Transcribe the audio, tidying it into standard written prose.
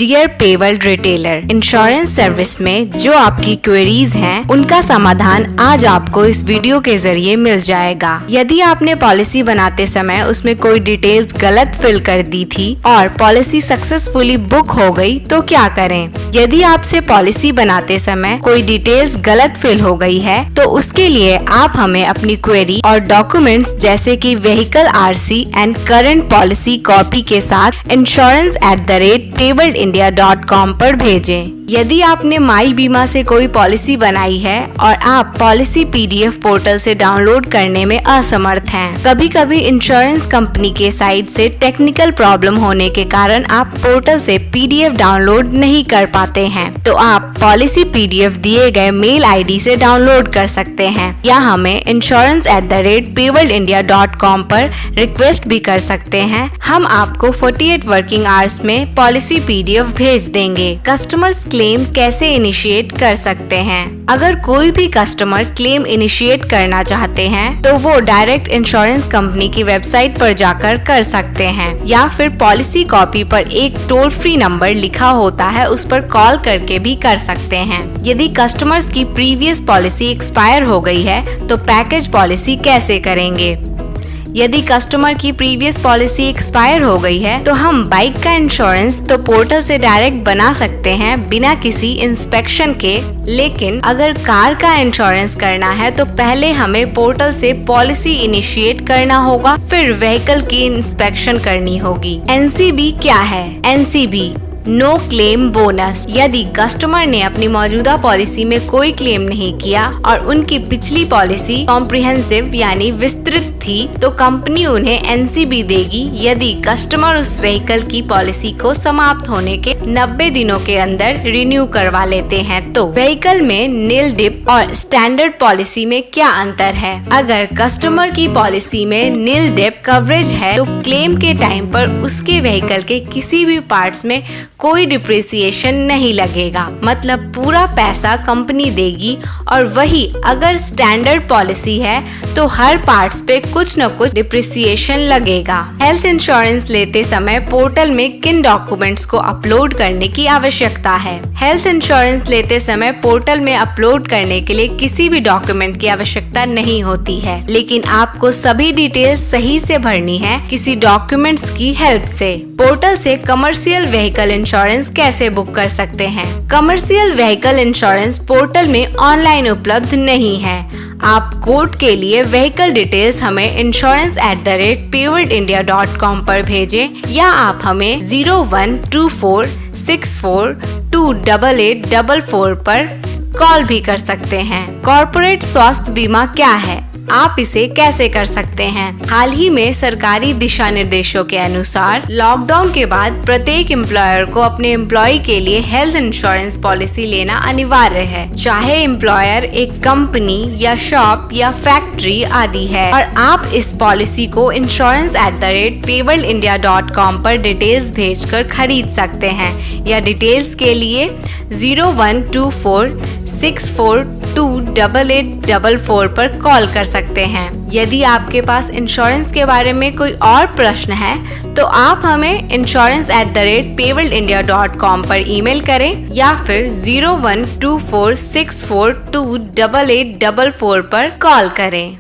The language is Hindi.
डियर पेवर्ल्ड रिटेलर, इंश्योरेंस सर्विस में जो आपकी क्वेरीज हैं उनका समाधान आज आपको इस वीडियो के जरिए मिल जाएगा। यदि आपने पॉलिसी बनाते समय उसमें कोई डिटेल्स गलत फिल कर दी थी और पॉलिसी सक्सेसफुली बुक हो गई तो क्या करें? यदि आपसे पॉलिसी बनाते समय कोई डिटेल्स गलत फिल हो गई है तो उसके लिए आप हमें अपनी क्वेरी और डॉक्यूमेंट्स जैसे कि vehicle RC and current policy copy के साथ insurance@payworldindia.com पर भेजें। यदि आपने माई बीमा से कोई पॉलिसी बनाई है और आप पॉलिसी PDF पोर्टल से डाउनलोड करने में असमर्थ हैं, कभी कभी इंश्योरेंस कंपनी के साइड से टेक्निकल प्रॉब्लम होने के कारण आप पोर्टल से PDF डाउनलोड नहीं कर पाते हैं, तो आप पॉलिसी PDF दिए गए मेल ID से डाउनलोड कर सकते हैं या हमें insurance@payworldindia.com पर रिक्वेस्ट भी कर सकते हैं। हम आपको 48 वर्किंग आवर्स में पॉलिसी PDF भेज देंगे। कस्टमर्स क्लेम कैसे इनिशिएट कर सकते हैं? अगर कोई भी कस्टमर क्लेम इनिशिएट करना चाहते हैं तो वो डायरेक्ट इंश्योरेंस कंपनी की वेबसाइट पर जाकर कर सकते हैं या फिर पॉलिसी कॉपी पर एक टोल फ्री नंबर लिखा होता है उस पर कॉल करके भी कर सकते हैं। यदि कस्टमर्स की प्रीवियस पॉलिसी एक्सपायर हो गई है तो पैकेज पॉलिसी कैसे करेंगे? यदि कस्टमर की प्रीवियस पॉलिसी एक्सपायर हो गई है तो हम बाइक का इंश्योरेंस तो पोर्टल से डायरेक्ट बना सकते हैं बिना किसी इंस्पेक्शन के, लेकिन अगर कार का इंश्योरेंस करना है तो पहले हमें पोर्टल से पॉलिसी इनिशिएट करना होगा, फिर व्हीकल की इंस्पेक्शन करनी होगी। NCB क्या है? NCB no claim bonus. यदि कस्टमर ने अपनी मौजूदा पॉलिसी में कोई क्लेम नहीं किया और उनकी पिछली पॉलिसी कॉम्प्रिहेंसिव यानी विस्तृत थी तो कंपनी उन्हें NCB देगी यदि कस्टमर उस व्हीकल की पॉलिसी को समाप्त होने के 90 दिनों के अंदर रिन्यू करवा लेते हैं। तो व्हीकल में नील डिप और स्टैंडर्ड पॉलिसी में क्या अंतर है? अगर कस्टमर की पॉलिसी में नील डिप कवरेज है तो क्लेम के टाइम पर उसके व्हीकल के किसी भी पार्ट्स में कोई डिप्रिसिएशन नहीं लगेगा, मतलब पूरा पैसा कंपनी देगी। और वही अगर स्टैंडर्ड पॉलिसी है तो हर पार्ट्स पे कुछ न कुछ डिप्रिसिएशन लगेगा। हेल्थ इंश्योरेंस लेते समय पोर्टल में किन डॉक्यूमेंट्स को अपलोड करने की आवश्यकता है? हेल्थ इंश्योरेंस लेते समय पोर्टल में अपलोड करने के लिए किसी भी डॉक्यूमेंट की आवश्यकता नहीं होती है, लेकिन आपको सभी डिटेल्स सही से भरनी है किसी डॉक्यूमेंट्स की हेल्प से। पोर्टल से कमर्शियल व्हीकल इंश्योरेंस कैसे बुक कर सकते हैं? कमर्शियल व्हीकल इंश्योरेंस पोर्टल में ऑनलाइन उपलब्ध नहीं है। आप कोड के लिए व्हीकल डिटेल्स हमें insurance@payworldindia.com पर भेजें या आप हमें 012464288844 पर कॉल भी कर सकते हैं। कॉर्पोरेट स्वास्थ्य बीमा क्या है? आप इसे कैसे कर सकते हैं? हाल ही में सरकारी दिशा निर्देशों के अनुसार लॉकडाउन के बाद प्रत्येक एम्प्लॉयर को अपने एम्प्लॉय के लिए हेल्थ इंश्योरेंस पॉलिसी लेना अनिवार्य है, चाहे एम्प्लॉयर एक कंपनी या शॉप या फैक्ट्री आदि है। और आप इस पॉलिसी को insurance@payworldindia.com पर डिटेल्स भेजकर खरीद सकते हैं या डिटेल्स के लिए 012464288844 पर कॉल कर सकते हैं। यदि आपके पास इंश्योरेंस के बारे में कोई और प्रश्न है तो आप हमें insurance@payworldindia.com पर ईमेल करें या फिर 012464288844 पर कॉल करें।